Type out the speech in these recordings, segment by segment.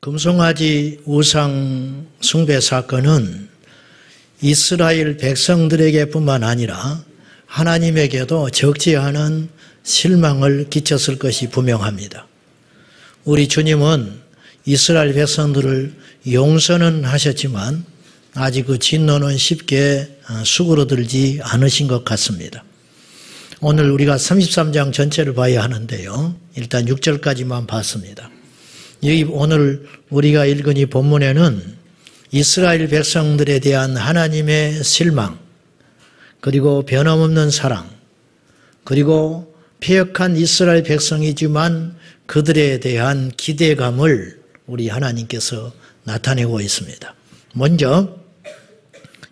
금송아지 우상 숭배 사건은 이스라엘 백성들에게 뿐만 아니라 하나님에게도 적지 않은 실망을 끼쳤을 것이 분명합니다. 우리 주님은 이스라엘 백성들을 용서는 하셨지만 아직 그 진노는 쉽게 수그러들지 않으신 것 같습니다. 오늘 우리가 33장 전체를 봐야 하는데요. 일단 6절까지만 봤습니다. 여기 오늘 우리가 읽은 이 본문에는 이스라엘 백성들에 대한 하나님의 실망, 그리고 변함없는 사랑, 그리고 패역한 이스라엘 백성이지만 그들에 대한 기대감을 우리 하나님께서 나타내고 있습니다. 먼저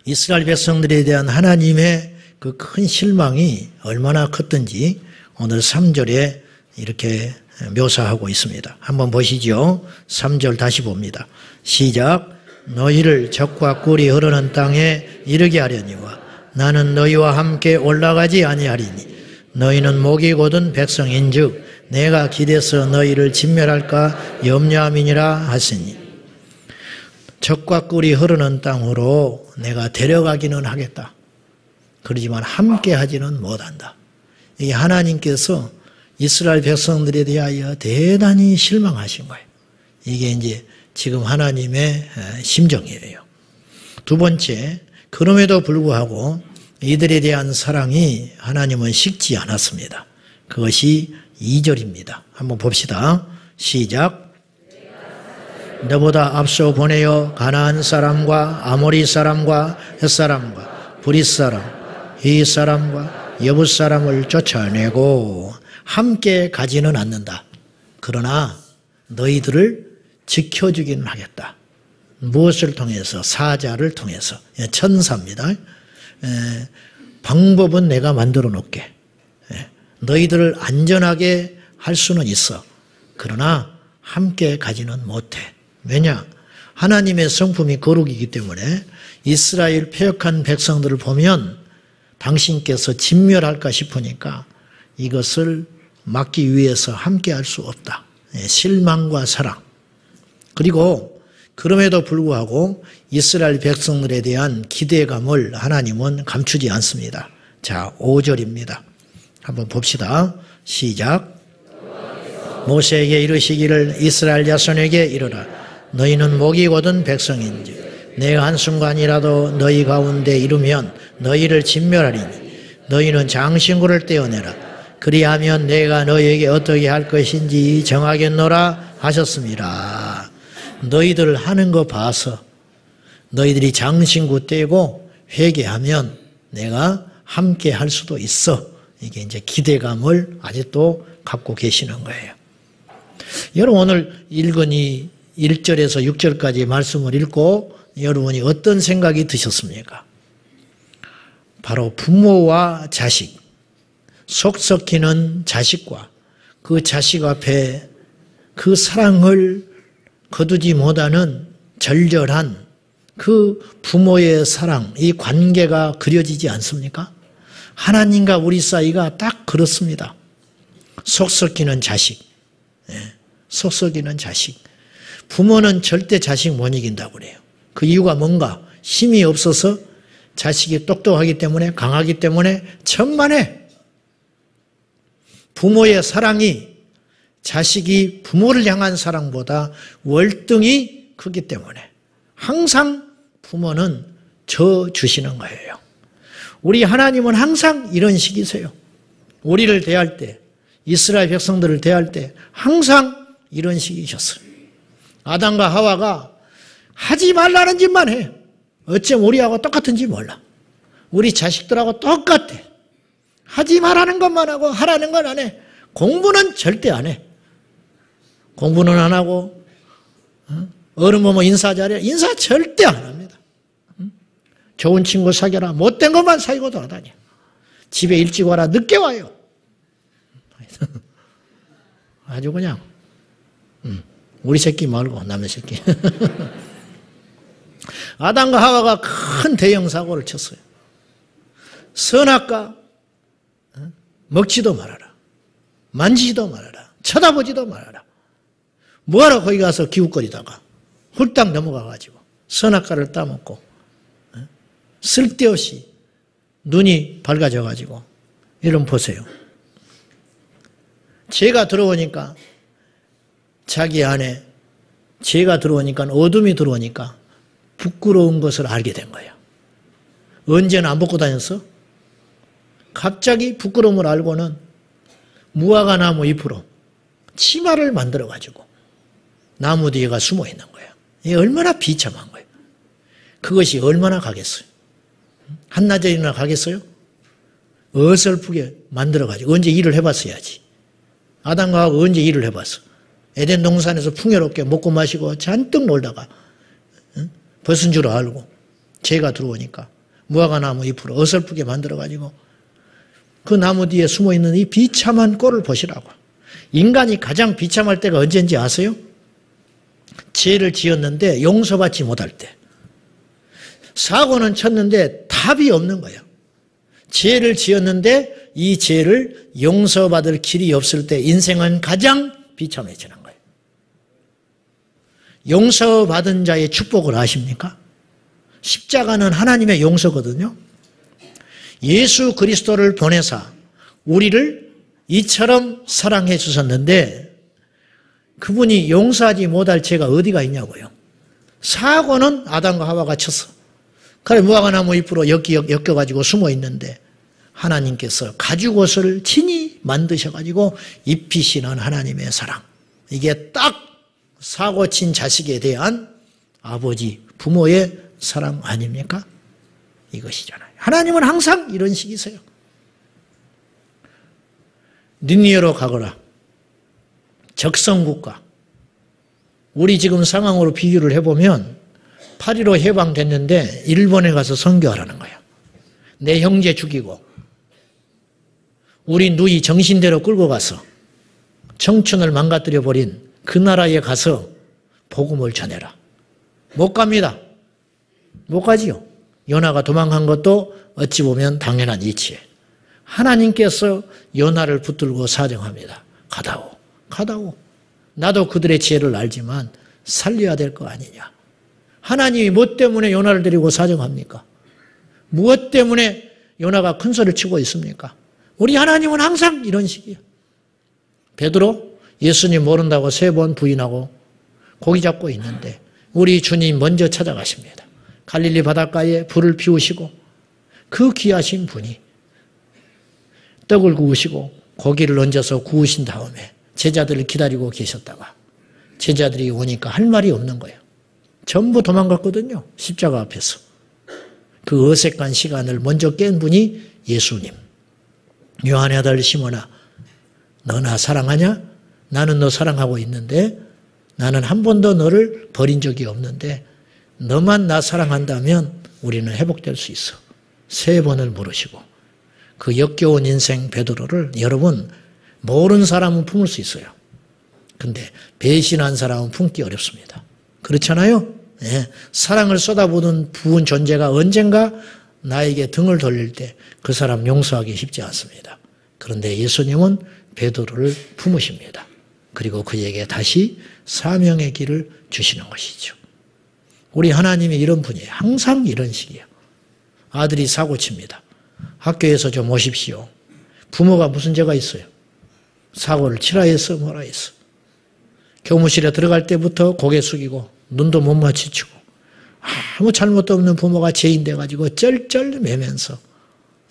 이스라엘 백성들에 대한 하나님의 그 큰 실망이 얼마나 컸던지 오늘 3절에 이렇게 묘사하고 있습니다. 한번 보시죠. 3절 다시 봅니다. 시작. 너희를 적과 꿀이 흐르는 땅에 이르게 하려니와 나는 너희와 함께 올라가지 아니하리니 너희는 목이 곧은 백성인즉 내가 기대서 너희를 진멸할까 염려함이니라 하시니 적과 꿀이 흐르는 땅으로 내가 데려가기는 하겠다. 그러지만 함께 하지는 못한다. 이게 하나님께서 이스라엘 백성들에 대하여 대단히 실망하신 거예요. 이게 이제 지금 하나님의 심정이에요. 두 번째, 그럼에도 불구하고 이들에 대한 사랑이 하나님은 식지 않았습니다. 그것이 2절입니다. 한번 봅시다. 시작. 너보다 앞서 보내어 가나안 사람과 아모리 사람과 헷 사람과 브릿 사람, 히 사람과 여붓 사람을 쫓아내고 함께 가지는 않는다. 그러나 너희들을 지켜주기는 하겠다. 무엇을 통해서? 사자를 통해서. 천사입니다. 방법은 내가 만들어 놓을게. 너희들을 안전하게 할 수는 있어. 그러나 함께 가지는 못해. 왜냐? 하나님의 성품이 거룩이기 때문에 이스라엘 패역한 백성들을 보면 당신께서 진멸할까 싶으니까 이것을 막기 위해서 함께 할 수 없다. 실망과 사랑. 그리고 그럼에도 불구하고 이스라엘 백성들에 대한 기대감을 하나님은 감추지 않습니다. 자, 5절입니다. 한번 봅시다. 시작. 모세에게 이르시기를 이스라엘 자손에게 이르라. 너희는 목이 곧은 백성인지 내가 한순간이라도 너희 가운데 이르면 너희를 진멸하리니 너희는 장신구를 떼어내라. 그리하면 내가 너희에게 어떻게 할 것인지 정하겠노라 하셨습니다. 너희들 하는 거 봐서 너희들이 장신구 떼고 회개하면 내가 함께 할 수도 있어. 이게 이제 기대감을 아직도 갖고 계시는 거예요. 여러분 오늘 읽은 이 1절에서 6절까지 말씀을 읽고 여러분이 어떤 생각이 드셨습니까? 바로 부모와 자식, 속 썩히는 자식과 그 자식 앞에 그 사랑을 거두지 못하는 절절한 그 부모의 사랑, 이 관계가 그려지지 않습니까? 하나님과 우리 사이가 딱 그렇습니다. 속 썩히는 자식, 속 썩이는 자식. 부모는 절대 자식 못 이긴다고 그래요. 그 이유가 뭔가? 힘이 없어서 자식이 똑똑하기 때문에, 강하기 때문에 천만에 부모의 사랑이 자식이 부모를 향한 사랑보다 월등히 크기 때문에 항상 부모는 져 주시는 거예요. 우리 하나님은 항상 이런 식이세요. 우리를 대할 때, 이스라엘 백성들을 대할 때 항상 이런 식이셨어요. 아담과 하와가 하지 말라는 짓만 해. 어쩜 우리하고 똑같은지 몰라. 우리 자식들하고 똑같아. 하지 말라는 것만 하고 하라는 건 안 해. 공부는 절대 안 해. 공부는 안 하고 어른 보면 인사 잘해. 인사 절대 안 합니다. 좋은 친구 사귀라. 못된 것만 사귀고 돌아다녀. 집에 일찍 와라. 늦게 와요. 아주 그냥 우리 새끼 말고 남의 새끼. 아담과 하와가 큰 대형 사고를 쳤어요. 선악과 먹지도 말아라. 만지지도 말아라. 쳐다보지도 말아라. 뭐하러 거기 가서 기웃거리다가 훌딱 넘어가가지고 선악과를 따먹고 쓸데없이 눈이 밝아져가지고 이런 보세요. 죄가 들어오니까 자기 안에 죄가 들어오니까 어둠이 들어오니까 부끄러운 것을 알게 된 거예요. 언제는 안 벗고 다녔어? 갑자기 부끄러움을 알고는 무화과 나무 잎으로 치마를 만들어가지고 나무 뒤에가 숨어 있는 거예요. 이게 얼마나 비참한 거예요. 그것이 얼마나 가겠어요? 한나절이나 가겠어요? 어설프게 만들어가지고 언제 일을 해봤어야지. 아담과 하와 언제 일을 해봤어? 에덴 동산에서 풍요롭게 먹고 마시고 잔뜩 놀다가 벗은 줄 알고 죄가 들어오니까 무화과 나무 잎으로 어설프게 만들어가지고 그 나무 뒤에 숨어있는 이 비참한 꼴을 보시라고. 인간이 가장 비참할 때가 언제인지 아세요? 죄를 지었는데 용서받지 못할 때. 사고는 쳤는데 답이 없는 거예요. 죄를 지었는데 이 죄를 용서받을 길이 없을 때 인생은 가장 비참해지는 거예요. 용서받은 자의 축복을 아십니까? 십자가는 하나님의 용서거든요. 예수 그리스도를 보내사 우리를 이처럼 사랑해 주셨는데 그분이 용서하지 못할 죄가 어디가 있냐고요. 사고는 아담과 하와가 쳤어. 그래 무화과 나무 잎으로 엮여가지고 숨어 있는데 하나님께서 가죽옷을 친히 만드셔가지고 입히시는 하나님의 사랑. 이게 딱 사고 친 자식에 대한 아버지, 부모의 사랑 아닙니까? 이것이잖아요. 하나님은 항상 이런 식이세요. 니느웨로 가거라. 적성국가. 우리 지금 상황으로 비교를 해보면 8.15 해방됐는데 일본에 가서 선교하라는 거예요. 내 형제 죽이고 우리 누이 정신대로 끌고 가서 청춘을 망가뜨려버린 그 나라에 가서 복음을 전해라. 못 갑니다. 못 가지요. 요나가 도망간 것도 어찌 보면 당연한 이치에 하나님께서 요나를 붙들고 사정합니다. 가다오. 가다오. 나도 그들의 지혜를 알지만 살려야 될 거 아니냐. 하나님이 무엇 때문에 요나를 데리고 사정합니까? 무엇 때문에 요나가 큰 소리를 치고 있습니까? 우리 하나님은 항상 이런 식이에요. 베드로 예수님 모른다고 3번 부인하고 고기 잡고 있는데 우리 주님 먼저 찾아가십니다. 갈릴리 바닷가에 불을 피우시고 그 귀하신 분이 떡을 구우시고 고기를 얹어서 구우신 다음에 제자들을 기다리고 계셨다가 제자들이 오니까 할 말이 없는 거예요. 전부 도망갔거든요. 십자가 앞에서. 그 어색한 시간을 먼저 깬 분이 예수님. 요한의 아들 시몬아, 너 나 사랑하냐? 나는 너 사랑하고 있는데 나는 한 번도 너를 버린 적이 없는데 너만 나 사랑한다면 우리는 회복될 수 있어. 3번을 물으시고 그 역겨운 인생 베드로를 여러분 모르는 사람은 품을 수 있어요. 근데 배신한 사람은 품기 어렵습니다. 그렇잖아요? 네. 사랑을 쏟아부은 부은 존재가 언젠가 나에게 등을 돌릴 때 그 사람 용서하기 쉽지 않습니다. 그런데 예수님은 베드로를 품으십니다. 그리고 그에게 다시 사명의 길을 주시는 것이죠. 우리 하나님이 이런 분이에요. 항상 이런 식이에요. 아들이 사고칩니다. 학교에서 좀 오십시오. 부모가 무슨 죄가 있어요? 사고를 치라 했어 뭐라 했어. 교무실에 들어갈 때부터 고개 숙이고 눈도 못 마주치고 아무 잘못도 없는 부모가 죄인 돼가지고 쩔쩔매면서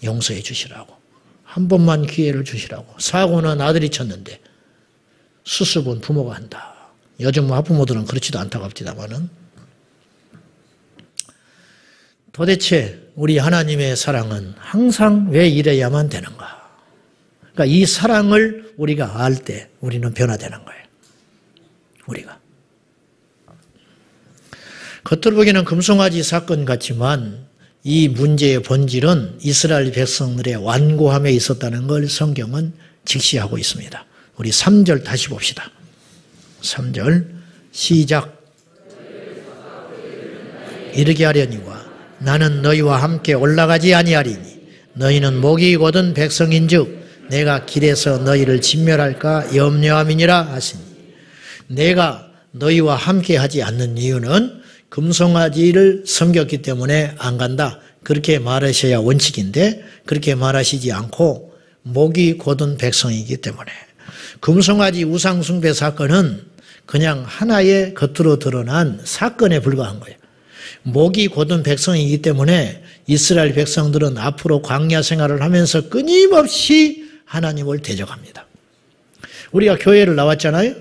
용서해 주시라고. 한 번만 기회를 주시라고. 사고는 아들이 쳤는데 수습은 부모가 한다. 요즘 학부모들은 그렇지도 않다고 합니다만은 도대체 우리 하나님의 사랑은 항상 왜 이래야만 되는가? 그러니까 이 사랑을 우리가 알 때 우리는 변화되는 거예요. 우리가. 겉으로 보기에는 금송아지 사건 같지만 이 문제의 본질은 이스라엘 백성들의 완고함에 있었다는 걸 성경은 직시하고 있습니다. 우리 3절 다시 봅시다. 3절 시작. 이르게 하려니와 나는 너희와 함께 올라가지 아니하리니 너희는 목이 곧은 백성인즉 내가 길에서 너희를 진멸할까 염려함이니라 하시니 내가 너희와 함께 하지 않는 이유는 금송아지를 섬겼기 때문에 안 간다. 그렇게 말하셔야 원칙인데 그렇게 말하시지 않고 목이 곧은 백성이기 때문에 금송아지 우상숭배 사건은 그냥 하나의 겉으로 드러난 사건에 불과한 거예요. 목이 곧은 백성이기 때문에 이스라엘 백성들은 앞으로 광야 생활을 하면서 끊임없이 하나님을 대적합니다. 우리가 교회를 나왔잖아요.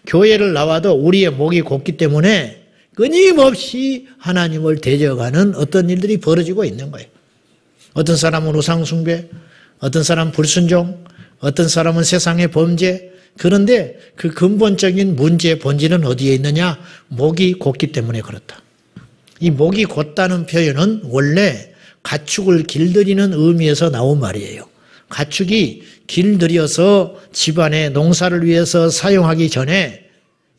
교회를 나와도 우리의 목이 곧기 때문에 끊임없이 하나님을 대적하는 어떤 일들이 벌어지고 있는 거예요. 어떤 사람은 우상숭배, 어떤 사람은 불순종, 어떤 사람은 세상의 범죄. 그런데 그 근본적인 문제의 본질은 어디에 있느냐? 목이 곧기 때문에 그렇다. 이 목이 곧다는 표현은 원래 가축을 길들이는 의미에서 나온 말이에요. 가축이 길들여서 집안의 농사를 위해서 사용하기 전에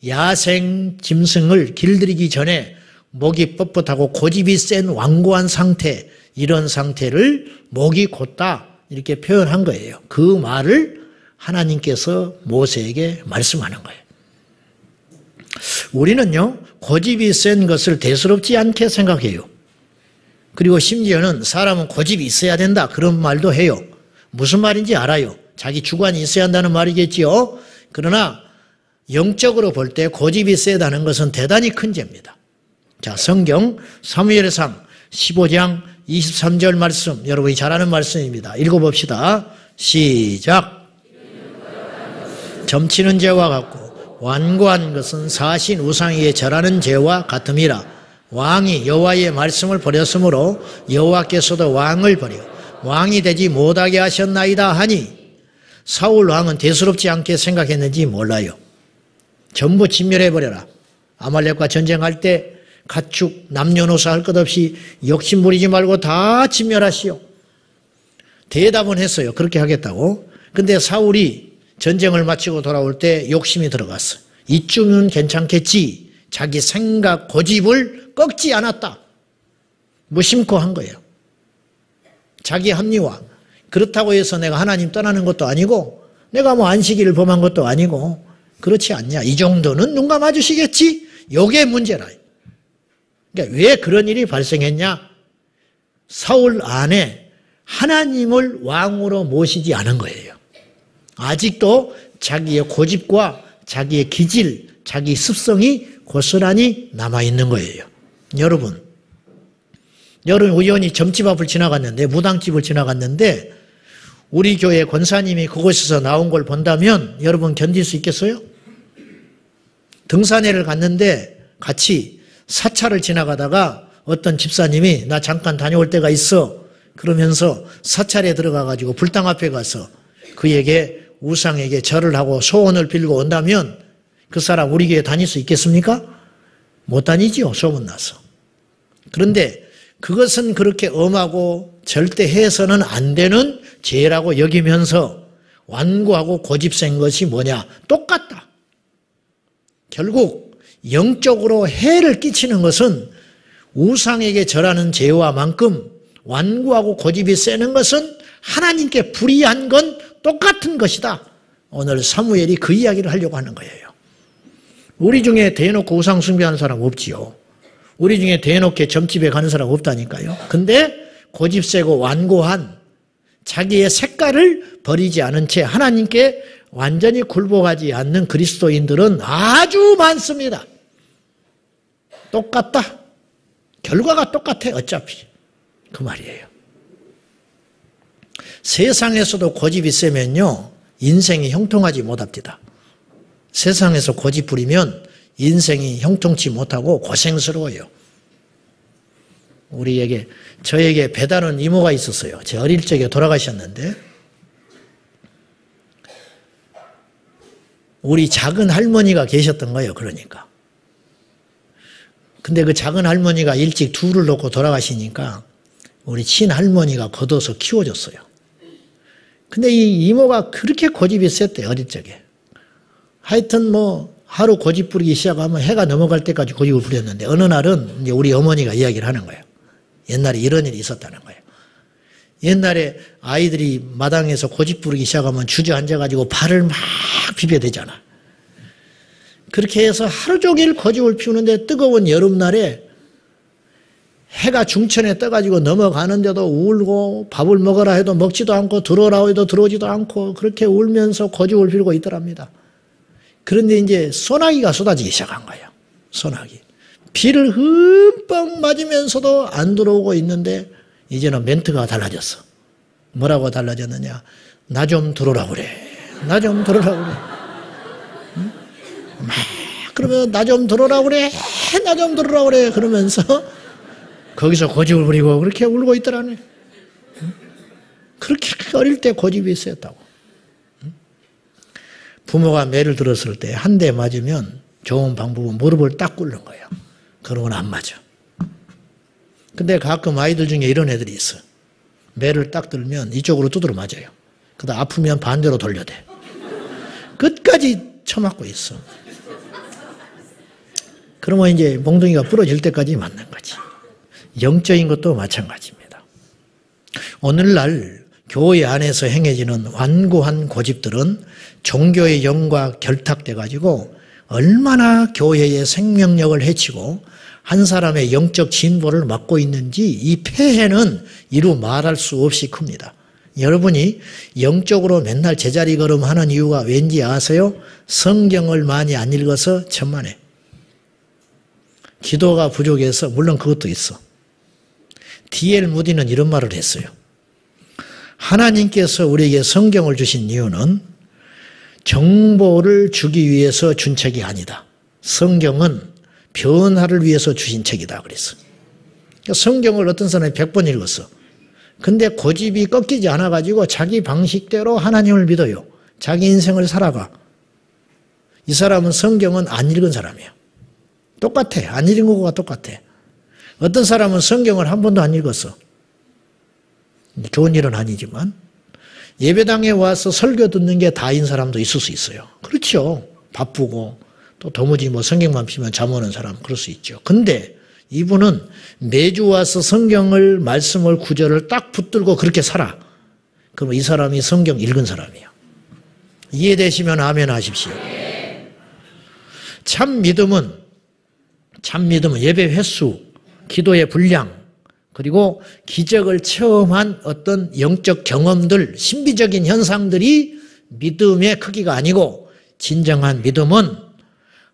야생 짐승을 길들이기 전에 목이 뻣뻣하고 고집이 센 완고한 상태, 이런 상태를 목이 곧다 이렇게 표현한 거예요. 그 말을 하나님께서 모세에게 말씀하는 거예요. 우리는요, 고집이 센 것을 대수롭지 않게 생각해요. 그리고 심지어는 사람은 고집이 있어야 된다 그런 말도 해요. 무슨 말인지 알아요. 자기 주관이 있어야 한다는 말이겠지요. 그러나 영적으로 볼 때 고집이 세다는 것은 대단히 큰 죄입니다. 자, 성경 사무엘상 15장 23절 말씀, 여러분이 잘 아는 말씀입니다. 읽어봅시다. 시작. 점치는 죄와 같고 완고한 것은 사신 우상에게 절하는 죄와 같음이라. 왕이 여호와의 말씀을 버렸으므로 여호와께서도 왕을 버려 왕이 되지 못하게 하셨나이다 하니, 사울 왕은 대수롭지 않게 생각했는지 몰라요. 전부 진멸해버려라. 아말렉과 전쟁할 때 가축 남녀노소 할 것 없이 욕심 부리지 말고 다 진멸하시오. 대답은 했어요. 그렇게 하겠다고. 근데 사울이 전쟁을 마치고 돌아올 때 욕심이 들어갔어. 이쯤은 괜찮겠지. 자기 생각 고집을 꺾지 않았다. 무심코 한 거예요. 자기 합리화. 그렇다고 해서 내가 하나님 떠나는 것도 아니고 내가 뭐 안식일을 범한 것도 아니고 그렇지 않냐. 이 정도는 눈 감아주시겠지. 이게 문제라. 그러니까 왜 그런 일이 발생했냐. 사울 안에 하나님을 왕으로 모시지 않은 거예요. 아직도 자기의 고집과 자기의 기질, 자기 습성이 고스란히 남아있는 거예요. 여러분 우연히 점집 앞을 지나갔는데, 무당집을 지나갔는데 우리 교회 권사님이 그곳에서 나온 걸 본다면 여러분 견딜 수 있겠어요? 등산회를 갔는데 같이 사찰을 지나가다가 어떤 집사님이 나 잠깐 다녀올 때가 있어 그러면서 사찰에 들어가가지고 불당 앞에 가서 그에게 우상에게 절을 하고 소원을 빌고 온다면 그 사람 우리 교회 다닐 수 있겠습니까? 못 다니지요. 소문나서. 그런데 그것은 그렇게 엄하고 절대 해서는 안 되는 죄라고 여기면서 완고하고 고집센 것이 뭐냐? 똑같다. 결국 영적으로 해를 끼치는 것은 우상에게 절하는 죄와 만큼 완고하고 고집이 세는 것은 하나님께 불의한 건 똑같은 것이다. 오늘 사무엘이 그 이야기를 하려고 하는 거예요. 우리 중에 대놓고 우상 숭배하는 사람 없지요. 우리 중에 대놓고 점집에 가는 사람 없다니까요. 근데 고집 세고 완고한 자기의 색깔을 버리지 않은 채 하나님께 완전히 굴복하지 않는 그리스도인들은 아주 많습니다. 똑같다. 결과가 똑같아 어차피. 그 말이에요. 세상에서도 고집이 세면요 인생이 형통하지 못합니다. 세상에서 고집 부리면 인생이 형통치 못하고 고생스러워요. 저에게 배다른 이모가 있었어요. 제 어릴 적에 돌아가셨는데 우리 작은 할머니가 계셨던 거예요. 그러니까. 근데 그 작은 할머니가 일찍 둘을 놓고 돌아가시니까 우리 친할머니가 걷어서 키워줬어요. 근데 이 이모가 그렇게 고집이 셌대요. 어릴 적에. 하여튼 하루 고집 부리기 시작하면 해가 넘어갈 때까지 고집을 부렸는데 어느 날은 이제 우리 어머니가 이야기를 하는 거예요. 옛날에 이런 일이 있었다는 거예요. 옛날에 아이들이 마당에서 고집 부리기 시작하면 주저앉아가지고 발을 막 비벼대잖아. 그렇게 해서 하루 종일 고집을 피우는데 뜨거운 여름날에 해가 중천에 떠가지고 넘어가는데도 울고 밥을 먹으라 해도 먹지도 않고 들어오라 해도 들어오지도 않고 그렇게 울면서 고집을 피우고 있더랍니다. 그런데 이제 소나기가 쏟아지기 시작한 거예요. 소나기. 비를 흠뻑 맞으면서도 안 들어오고 있는데 이제는 멘트가 달라졌어. 뭐라고 달라졌느냐. 나 좀 들어오라 그래. 나 좀 들어오라 그래. 응? 막 그러면 나 좀 들어오라 그래. 나 좀 들어오라 그래. 그러면서 거기서 고집을 부리고 그렇게 울고 있더라네. 응? 그렇게 어릴 때 고집이 있었다고. 응? 부모가 매를 들었을 때 한 대 맞으면 좋은 방법은 무릎을 딱 꿇는 거예요. 그러고는 안 맞아. 근데 가끔 아이들 중에 이런 애들이 있어. 매를 딱 들면 이쪽으로 두드려 맞아요. 그다음 아프면 반대로 돌려대. 끝까지 쳐맞고 있어. 그러면 이제 몽둥이가 부러질 때까지 맞는 거지. 영적인 것도 마찬가지입니다. 오늘날 교회 안에서 행해지는 완고한 고집들은 종교의 영과 결탁돼 가지고 얼마나 교회의 생명력을 해치고 한 사람의 영적 진보를 막고 있는지 이 폐해는 이루 말할 수 없이 큽니다. 여러분이 영적으로 맨날 제자리 걸음하는 이유가 왠지 아세요? 성경을 많이 안 읽어서 천만에. 기도가 부족해서 물론 그것도 있어. D.L. 무디는 이런 말을 했어요. 하나님께서 우리에게 성경을 주신 이유는 정보를 주기 위해서 준 책이 아니다. 성경은 변화를 위해서 주신 책이다 그랬어. 성경을 어떤 사람이 100번 읽었어. 근데 고집이 꺾이지 않아가지고 자기 방식대로 하나님을 믿어요. 자기 인생을 살아가. 이 사람은 성경은 안 읽은 사람이에요. 똑같아. 안 읽은 거가 똑같아. 어떤 사람은 성경을 한 번도 안 읽었어. 좋은 일은 아니지만 예배당에 와서 설교 듣는 게 다인 사람도 있을 수 있어요. 그렇죠. 바쁘고 또 도무지 뭐 성경만 피면 잠 오는 사람 그럴 수 있죠. 근데 이분은 매주 와서 성경을 말씀을 구절을 딱 붙들고 그렇게 살아. 그럼 이 사람이 성경 읽은 사람이에요. 이해되시면 아멘 하십시오. 참 믿음은 예배 횟수, 기도의 분량, 그리고 기적을 체험한 어떤 영적 경험들, 신비적인 현상들이 믿음의 크기가 아니고 진정한 믿음은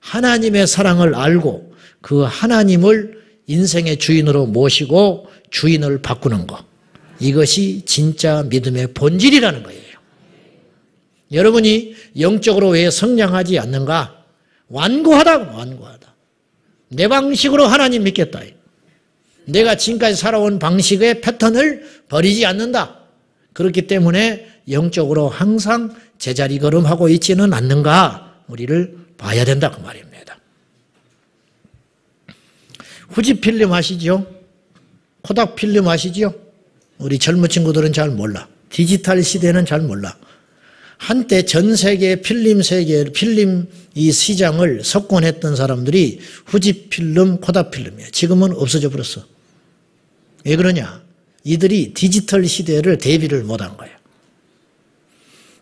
하나님의 사랑을 알고 그 하나님을 인생의 주인으로 모시고 주인을 바꾸는 것. 이것이 진짜 믿음의 본질이라는 거예요. 여러분이 영적으로 왜 성장하지 않는가? 완고하다. 내 방식으로 하나님 믿겠다. 내가 지금까지 살아온 방식의 패턴을 버리지 않는다. 그렇기 때문에 영적으로 항상 제자리 걸음하고 있지는 않는가? 우리를 봐야 된다 그 말입니다. 후지 필름 아시죠? 코닥 필름 아시죠? 우리 젊은 친구들은 잘 몰라. 디지털 시대는 잘 몰라. 한때 전 세계 필름 이 시장을 석권했던 사람들이 후지 필름, 코닥 필름이에요. 지금은 없어져 버렸어. 왜 그러냐? 이들이 디지털 시대를 대비를 못한 거예요.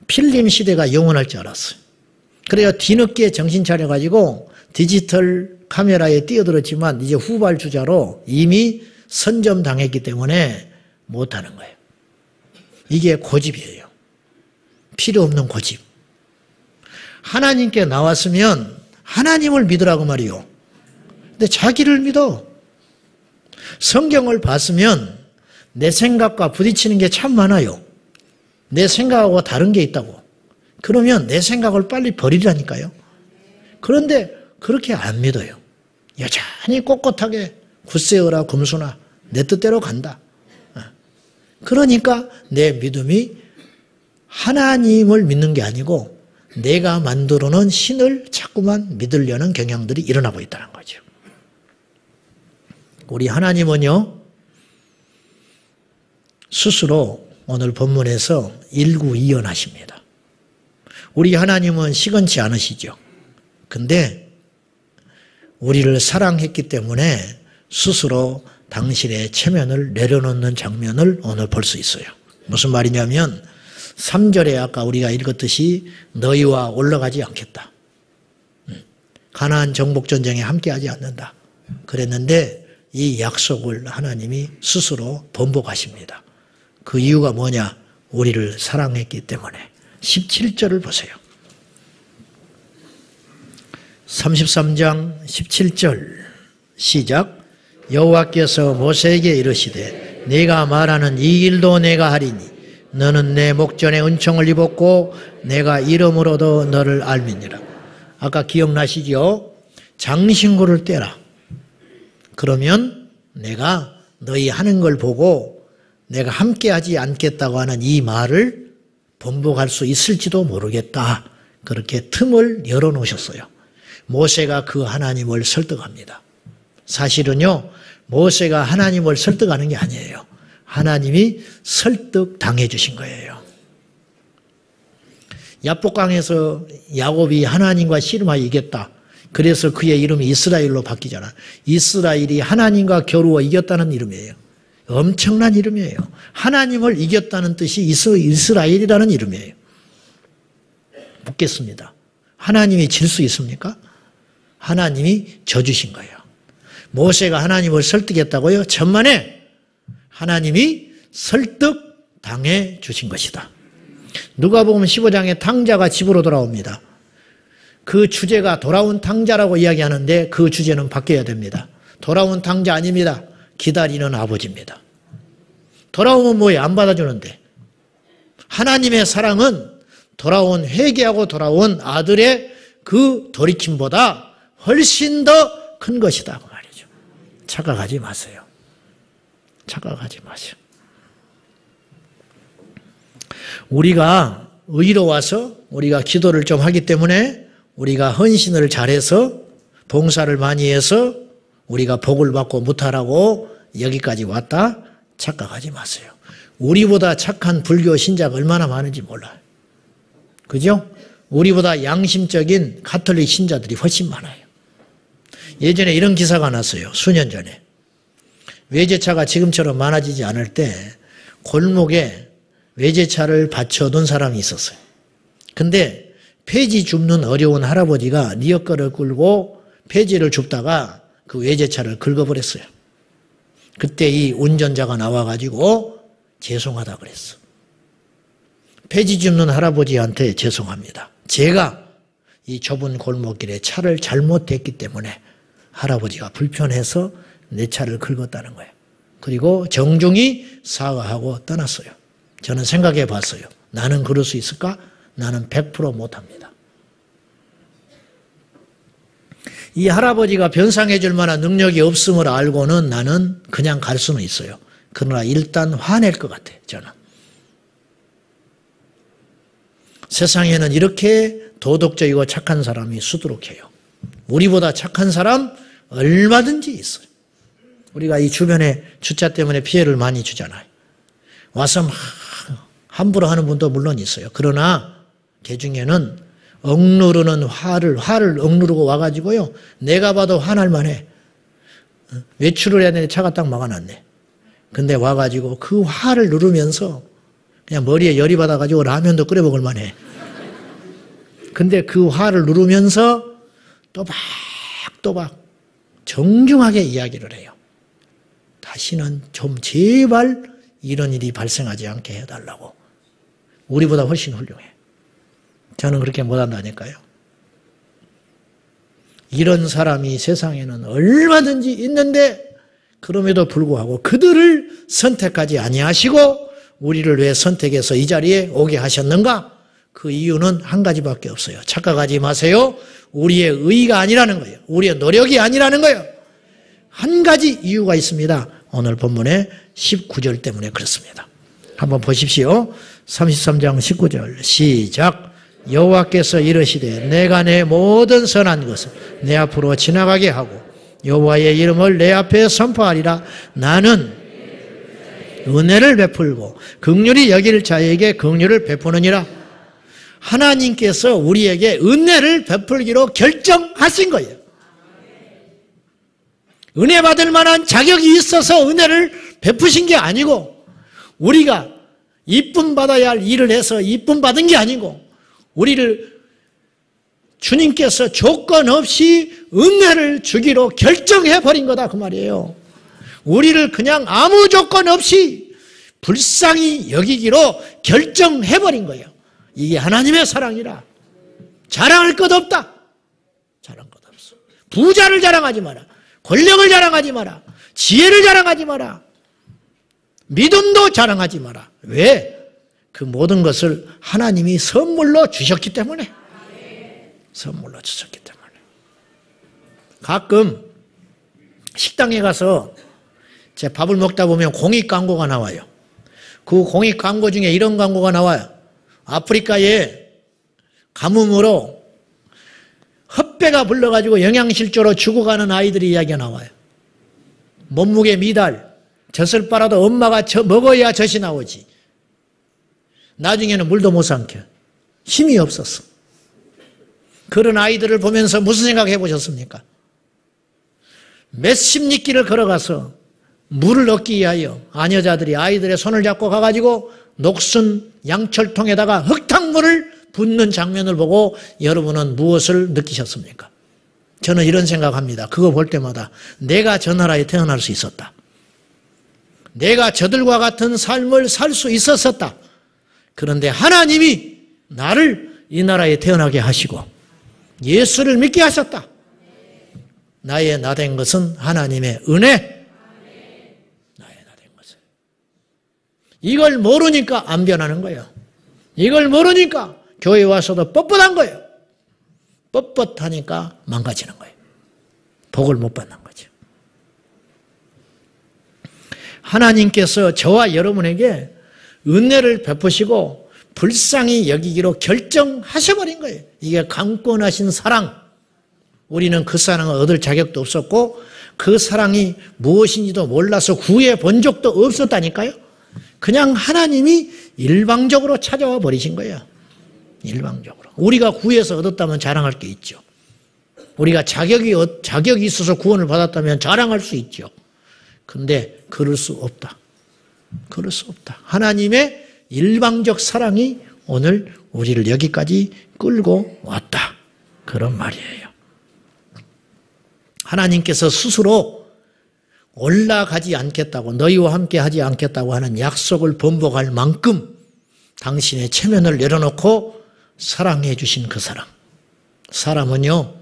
필름 시대가 영원할 줄 알았어요. 그래야 뒤늦게 정신 차려가지고 디지털 카메라에 뛰어들었지만 이제 후발주자로 이미 선점당했기 때문에 못하는 거예요. 이게 고집이에요. 필요 없는 고집. 하나님께 나왔으면 하나님을 믿으라고 말이요. 근데 자기를 믿어. 성경을 봤으면 내 생각과 부딪히는 게 참 많아요. 내 생각하고 다른 게 있다고. 그러면 내 생각을 빨리 버리라니까요. 그런데 그렇게 안 믿어요. 여전히 꼿꼿하게 굳세어라 금수나 내 뜻대로 간다. 그러니까 내 믿음이 하나님을 믿는 게 아니고 내가 만들어 놓은 신을 자꾸만 믿으려는 경향들이 일어나고 있다는 거죠. 우리 하나님은요, 스스로 오늘 본문에서 일구이연하십니다. 우리 하나님은 시건치 않으시죠. 근데 우리를 사랑했기 때문에 스스로 당신의 체면을 내려놓는 장면을 오늘 볼 수 있어요. 무슨 말이냐면 3절에 아까 우리가 읽었듯이 너희와 올라가지 않겠다. 가나안 정복 전쟁에 함께하지 않는다. 그랬는데 이 약속을 하나님이 스스로 번복하십니다. 그 이유가 뭐냐? 우리를 사랑했기 때문에. 17절을 보세요. 33장 17절 시작. 여호와께서 모세에게 이르시되 네가 말하는 이 일도 내가 하리니 너는 내 목전에 은총을 입었고 내가 이름으로도 너를 알미니라. 아까 기억나시죠? 장신구를 떼라. 그러면 내가 너희 하는 걸 보고 내가 함께하지 않겠다고 하는 이 말을 번복할 수 있을지도 모르겠다. 그렇게 틈을 열어놓으셨어요. 모세가 그 하나님을 설득합니다. 사실은요, 모세가 하나님을 설득하는 게 아니에요. 하나님이 설득당해 주신 거예요. 야복강에서 야곱이 하나님과 씨름하여 이겼다. 그래서 그의 이름이 이스라엘로 바뀌잖아. 이스라엘이 하나님과 겨루어 이겼다는 이름이에요. 엄청난 이름이에요. 하나님을 이겼다는 뜻이 이스라엘이라는 이름이에요. 묻겠습니다. 하나님이 질 수 있습니까? 하나님이 져주신 거예요. 모세가 하나님을 설득했다고요? 천만에 하나님이 설득당해 주신 것이다. 누가복음 15장에 탕자가 집으로 돌아옵니다. 그 주제가 돌아온 탕자라고 이야기하는데 그 주제는 바뀌어야 됩니다. 돌아온 탕자 아닙니다. 기다리는 아버지입니다. 돌아오면 뭐예요? 안 받아주는데. 하나님의 사랑은 돌아온, 회개하고 돌아온 아들의 그 돌이킴보다 훨씬 더 큰 것이다 그 말이죠. 착각하지 마세요. 착각하지 마세요. 우리가 의로워서 우리가 기도를 좀 하기 때문에 우리가 헌신을 잘해서 봉사를 많이 해서 우리가 복을 받고 무탈하고 여기까지 왔다 착각하지 마세요. 우리보다 착한 불교 신자가 얼마나 많은지 몰라요. 그죠? 우리보다 양심적인 가톨릭 신자들이 훨씬 많아요. 예전에 이런 기사가 났어요. 수년 전에. 외제차가 지금처럼 많아지지 않을 때 골목에 외제차를 받쳐둔 사람이 있었어요. 근데 폐지 줍는 어려운 할아버지가 리어커를 끌고 폐지를 줍다가 그 외제차를 긁어버렸어요. 그때 이 운전자가 나와가지고 죄송하다 그랬어. 폐지 줍는 할아버지한테 죄송합니다. 제가 이 좁은 골목길에 차를 잘못 댔기 때문에 할아버지가 불편해서 내 차를 긁었다는 거예요. 그리고 정중히 사과하고 떠났어요. 저는 생각해 봤어요. 나는 그럴 수 있을까? 나는 100% 못합니다. 이 할아버지가 변상해 줄 만한 능력이 없음을 알고는 나는 그냥 갈 수는 있어요. 그러나 일단 화낼 것 같아요. 저는. 세상에는 이렇게 도덕적이고 착한 사람이 수두룩해요. 우리보다 착한 사람 얼마든지 있어요. 우리가 이 주변에 주차 때문에 피해를 많이 주잖아요. 와서 막 함부로 하는 분도 물론 있어요. 그러나 그 중에는 억누르는 화를 억누르고 와가지고요. 내가 봐도 화날 만해. 외출을 해야 되는데 차가 딱 막아놨네. 근데 와가지고 그 화를 누르면서 그냥 머리에 열이 받아가지고 라면도 끓여 먹을 만해. 근데 그 화를 누르면서 또박또박 정중하게 이야기를 해요. 다시는 좀 제발 이런 일이 발생하지 않게 해달라고. 우리보다 훨씬 훌륭해. 저는 그렇게 못한다니까요. 이런 사람이 세상에는 얼마든지 있는데 그럼에도 불구하고 그들을 선택하지 아니하시고 우리를 왜 선택해서 이 자리에 오게 하셨는가? 그 이유는 한 가지밖에 없어요. 착각하지 마세요. 우리의 의의가 아니라는 거예요. 우리의 노력이 아니라는 거예요. 한 가지 이유가 있습니다. 오늘 본문의 19절 때문에 그렇습니다. 한번 보십시오. 33장 19절 시작. 여호와께서 이르시되 내가 내 모든 선한 것을 내 앞으로 지나가게 하고 여호와의 이름을 내 앞에 선포하리라. 나는 은혜를 베풀고 긍휼히 여길 자에게 긍휼을 베푸느니라. 하나님께서 우리에게 은혜를 베풀기로 결정하신 거예요. 은혜 받을 만한 자격이 있어서 은혜를 베푸신 게 아니고 우리가 이쁨 받아야 할 일을 해서 이쁨 받은 게 아니고 우리를 주님께서 조건 없이 은혜를 주기로 결정해버린 거다 그 말이에요. 우리를 그냥 아무 조건 없이 불쌍히 여기기로 결정해버린 거예요. 이게 하나님의 사랑이라. 자랑할 것 없다. 자랑할 것 없어. 부자를 자랑하지 마라. 권력을 자랑하지 마라. 지혜를 자랑하지 마라. 믿음도 자랑하지 마라. 왜? 그 모든 것을 하나님이 선물로 주셨기 때문에. 선물로 주셨기 때문에. 가끔 식당에 가서 제 밥을 먹다 보면 공익 광고가 나와요. 그 공익 광고 중에 이런 광고가 나와요. 아프리카에 가뭄으로 헛배가 불러가지고 영양실조로 죽어가는 아이들이 이야기가 나와요. 몸무게 미달, 젖을 빨아도 엄마가 먹어야 젖이 나오지. 나중에는 물도 못 삼켜. 힘이 없었어. 그런 아이들을 보면서 무슨 생각 해보셨습니까? 몇십 리길을 걸어가서 물을 얻기 위하여 아녀자들이 아이들의 손을 잡고 가가지고 녹슨 양철통에다가 흙탕물을 붓는 장면을 보고 여러분은 무엇을 느끼셨습니까? 저는 이런 생각합니다. 그거 볼 때마다 내가 저 나라에 태어날 수 있었다. 내가 저들과 같은 삶을 살 수 있었었다. 그런데 하나님이 나를 이 나라에 태어나게 하시고 예수를 믿게 하셨다. 나의 나 된 것은 하나님의 은혜. 나의 나 된 것은. 이걸 모르니까 안 변하는 거예요. 이걸 모르니까 교회 와서도 뻣뻣한 거예요. 뻣뻣하니까 망가지는 거예요. 복을 못 받는 거죠. 하나님께서 저와 여러분에게 은혜를 베푸시고 불쌍히 여기기로 결정하셔버린 거예요. 이게 강권하신 사랑. 우리는 그 사랑을 얻을 자격도 없었고 그 사랑이 무엇인지도 몰라서 구해 본 적도 없었다니까요. 그냥 하나님이 일방적으로 찾아와 버리신 거예요. 일방적으로. 우리가 구해서 얻었다면 자랑할 게 있죠. 우리가 자격이 있어서 구원을 받았다면 자랑할 수 있죠. 근데 그럴 수 없다. 그럴 수 없다. 하나님의 일방적 사랑이 오늘 우리를 여기까지 끌고 왔다. 그런 말이에요. 하나님께서 스스로 올라가지 않겠다고 너희와 함께 하지 않겠다고 하는 약속을 번복할 만큼 당신의 체면을 내려놓고 사랑해 주신 그 사랑. 사람은요,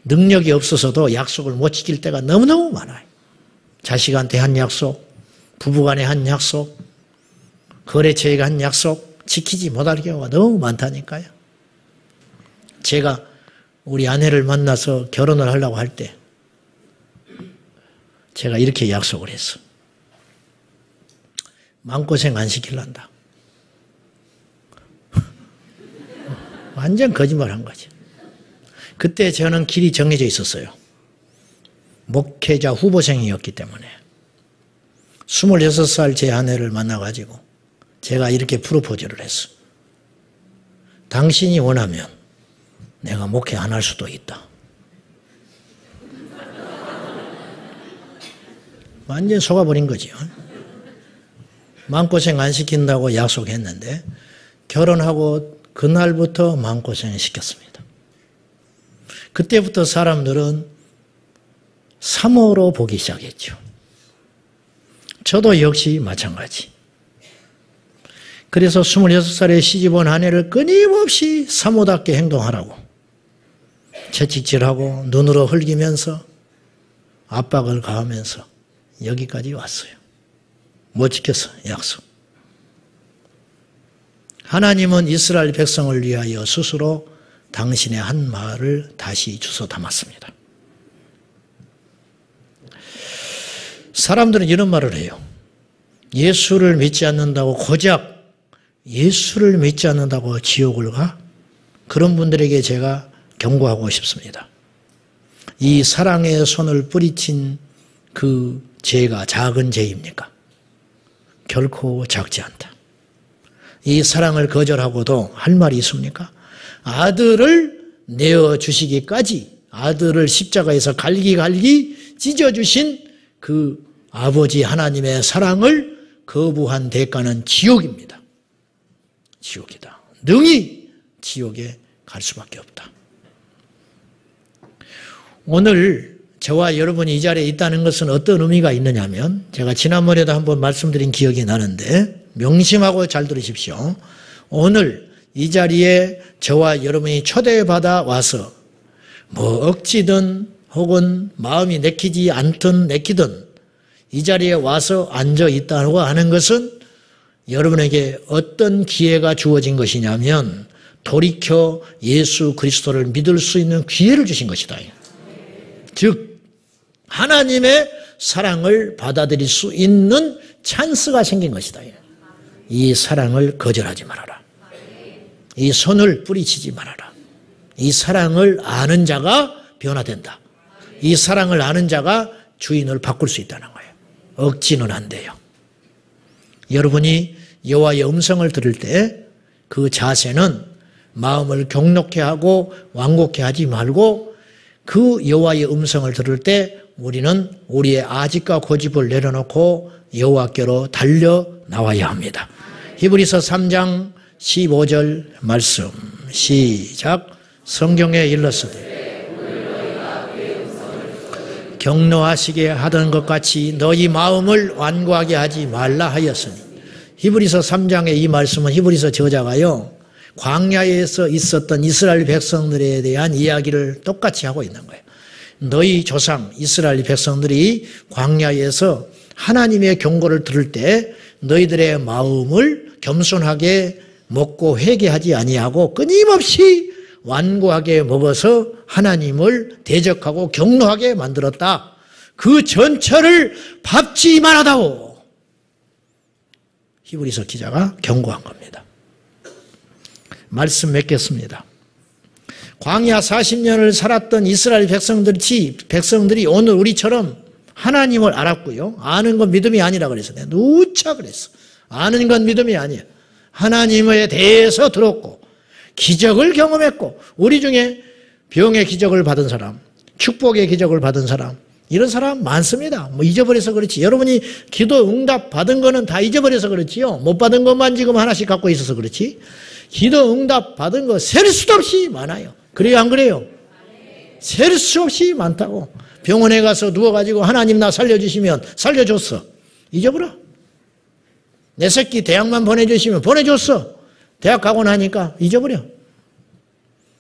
능력이 없어서도 약속을 못 지킬 때가 너무너무 많아요. 자식한테 한 약속, 부부간에 한 약속, 거래처에 한 약속 지키지 못할 경우가 너무 많다니까요. 제가 우리 아내를 만나서 결혼을 하려고 할 때 제가 이렇게 약속을 했어. 마음고생 안 시킬란다. 완전 거짓말한 거지. 그때 저는 길이 정해져 있었어요. 목회자 후보생이었기 때문에 26살 제 아내를 만나가지고 제가 이렇게 프로포즈를 했어. 당신이 원하면 내가 목회 안 할 수도 있다. 완전 속아버린 거지요. 마음고생 안 시킨다고 약속했는데 결혼하고 그날부터 마음고생을 시켰습니다. 그때부터 사람들은 사모로 보기 시작했죠. 저도 역시 마찬가지. 그래서 26살에 시집온 아내를 끊임없이 사모답게 행동하라고 채찍질하고 눈으로 흘기면서 압박을 가하면서 여기까지 왔어요. 못 지켰어, 약속. 하나님은 이스라엘 백성을 위하여 스스로 당신의 한 말을 다시 주워 담았습니다. 사람들은 이런 말을 해요. 예수를 믿지 않는다고 고작 예수를 믿지 않는다고 지옥을 가? 그런 분들에게 제가 경고하고 싶습니다. 이 사랑의 손을 뿌리친 그 죄가 작은 죄입니까? 결코 작지 않다. 이 사랑을 거절하고도 할 말이 있습니까? 아들을 내어주시기까지 아들을 십자가에서 갈기갈기 찢어주신 그 아버지 하나님의 사랑을 거부한 대가는 지옥입니다. 지옥이다. 능히 지옥에 갈 수밖에 없다. 오늘 저와 여러분이 이 자리에 있다는 것은 어떤 의미가 있느냐면 제가 지난번에도 한번 말씀드린 기억이 나는데 명심하고 잘 들으십시오. 오늘 이 자리에 저와 여러분이 초대받아 와서 뭐 억지든 혹은 마음이 내키지 않든 내키든 이 자리에 와서 앉아 있다고 하는 것은 여러분에게 어떤 기회가 주어진 것이냐면 돌이켜 예수 그리스도를 믿을 수 있는 기회를 주신 것이다. 즉 하나님의 사랑을 받아들일 수 있는 찬스가 생긴 것이다. 이 사랑을 거절하지 말아라. 이 손을 뿌리치지 말아라. 이 사랑을 아는 자가 변화된다. 이 사랑을 아는 자가 주인을 바꿀 수 있다는 거예요. 억지는 안 돼요. 여러분이 여호와의 음성을 들을 때 그 자세는 마음을 경록해 하고 완곡해 하지 말고 그 여호와의 음성을 들을 때 우리는 우리의 아집과 고집을 내려놓고 여호와께로 달려 나와야 합니다. 히브리서 3장 15절 말씀 시작. 성경에 일렀으되 격노하시게 하던 것 같이 너희 마음을 완고하게 하지 말라 하였으니. 히브리서 3장의 이 말씀은 히브리서 저자가요 광야에서 있었던 이스라엘 백성들에 대한 이야기를 똑같이 하고 있는 거예요. 너희 조상 이스라엘 백성들이 광야에서 하나님의 경고를 들을 때 너희들의 마음을 겸손하게 먹고 회개하지 아니하고 끊임없이 완고하게 먹어서 하나님을 대적하고 경노하게 만들었다. 그 전철을 밟지 말아다오. 히브리서 기자가 경고한 겁니다. 말씀 맺겠습니다. 광야 40년을 살았던 이스라엘 백성들이 오늘 우리처럼 하나님을 알았고요. 아는 건 믿음이 아니라 그래서 내가 누차 그랬어. 아는 건 믿음이 아니야. 하나님에 대해서 들었고 기적을 경험했고 우리 중에 병의 기적을 받은 사람, 축복의 기적을 받은 사람 이런 사람 많습니다. 뭐 잊어버려서 그렇지. 여러분이 기도 응답 받은 거는 다 잊어버려서 그렇지요. 못 받은 것만 지금 하나씩 갖고 있어서 그렇지. 기도 응답 받은 거 셀 수도 없이 많아요. 그래요 안 그래요? 셀 수 없이 많다고. 병원에 가서 누워가지고 하나님 나 살려주시면 살려줬어. 잊어버려. 내 새끼 대학만 보내주시면 보내줬어. 대학 가고 나니까 잊어버려.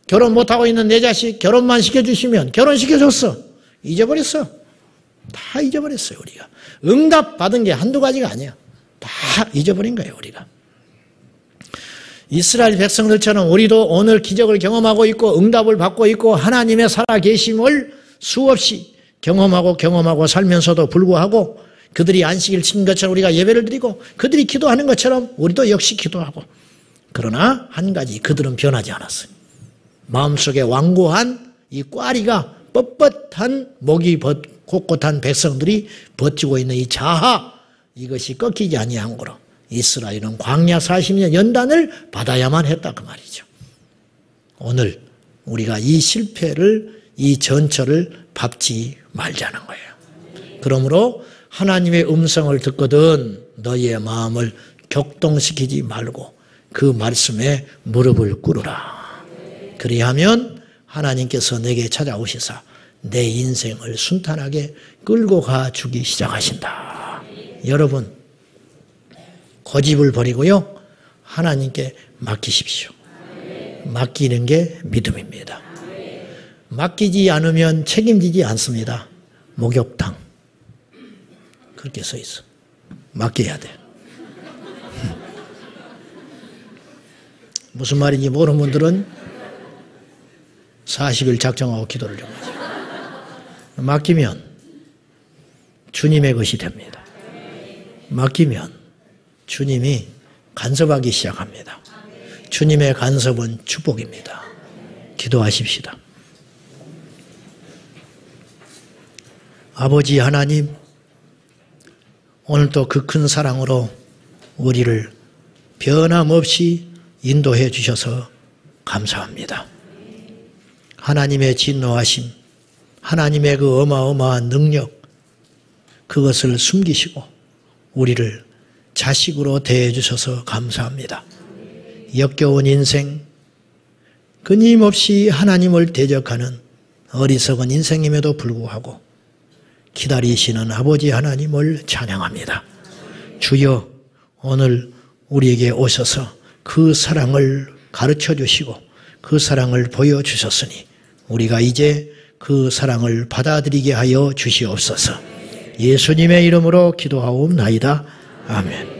결혼 못하고 있는 내 자식 결혼만 시켜주시면 결혼시켜줬어. 잊어버렸어. 다 잊어버렸어요 우리가. 응답 받은 게 한두 가지가 아니야. 다 잊어버린 거예요 우리가. 이스라엘 백성들처럼 우리도 오늘 기적을 경험하고 있고 응답을 받고 있고 하나님의 살아계심을 수없이 경험하고 살면서도 불구하고 그들이 안식일 지킨 것처럼 우리가 예배를 드리고 그들이 기도하는 것처럼 우리도 역시 기도하고 그러나 한 가지 그들은 변하지 않았어요. 마음속에 완고한 이 꽈리가 뻣뻣한 목이 꼿꼿한 백성들이 버티고 있는 이 자하 이것이 꺾이지 아니한 거로 이스라엘은 광야 40년 연단을 받아야만 했다 그 말이죠. 오늘 우리가 이 실패를 이 전철을 밟지 말자는 거예요. 그러므로 하나님의 음성을 듣거든 너희의 마음을 격동시키지 말고 그 말씀에 무릎을 꿇으라. 그리하면 하나님께서 내게 찾아오시사 내 인생을 순탄하게 끌고 가 주기 시작하신다. 여러분 고집을 버리고요 하나님께 맡기십시오. 맡기는 게 믿음입니다. 맡기지 않으면 책임지지 않습니다. 목욕탕 그렇게 써 있어. 맡겨야 돼. 무슨 말인지 모르는 분들은 40일 작정하고 기도를 좀 하죠. 맡기면 주님의 것이 됩니다. 맡기면 주님이 간섭하기 시작합니다. 주님의 간섭은 축복입니다. 기도하십시다. 아버지 하나님, 오늘도 그 큰 사랑으로 우리를 변함없이 인도해 주셔서 감사합니다. 하나님의 진노하심, 하나님의 그 어마어마한 능력, 그것을 숨기시고 우리를 자식으로 대해 주셔서 감사합니다. 역겨운 인생, 끊임없이 하나님을 대적하는 어리석은 인생임에도 불구하고 기다리시는 아버지 하나님을 찬양합니다. 주여, 오늘 우리에게 오셔서 그 사랑을 가르쳐 주시고 그 사랑을 보여주셨으니 우리가 이제 그 사랑을 받아들이게 하여 주시옵소서. 예수님의 이름으로 기도하옵나이다. 아멘.